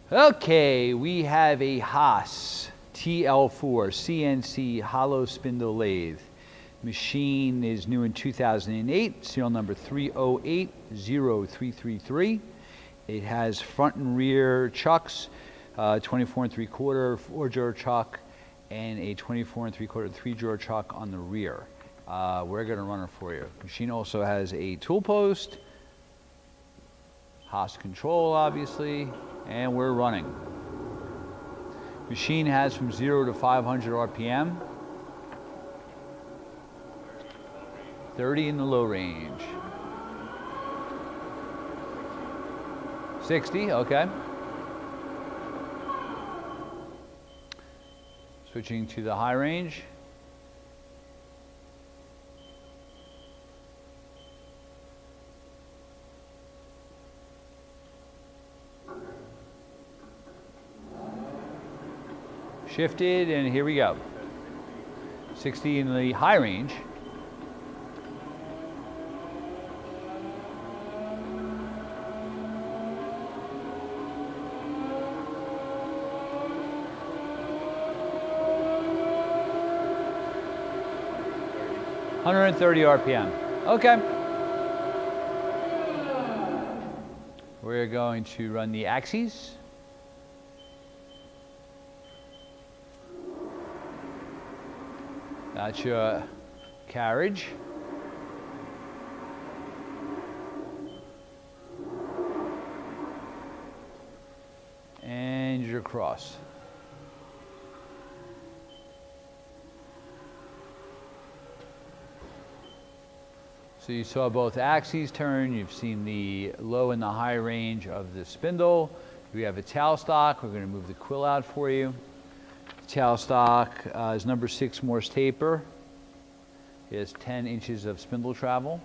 Okay, we have a Haas TL4 CNC hollow spindle lathe. Machine is new in 2008, serial number 3080333. It has front and rear chucks, 24 3/4 4-drawer chuck, and a 24 3/4 3-drawer chuck on the rear. We're going to run it for you. Machine also has a tool post, Haas control obviously, and we're running. Machine has from 0 to 500 RPM, 30 in the low range, 60, okay. Switching to the high range. Shifted, and here we go. 60 in the high range. (130 RPM). Okay. We're going to run the axes. That's your carriage. And your cross. So you saw both axes turn. You've seen the low and the high range of the spindle. We have a tailstock. We're going to move the quill out for you. Tailstock is number 6 Morse taper. It has 10 inches of spindle travel.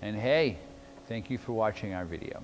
And hey, thank you for watching our video.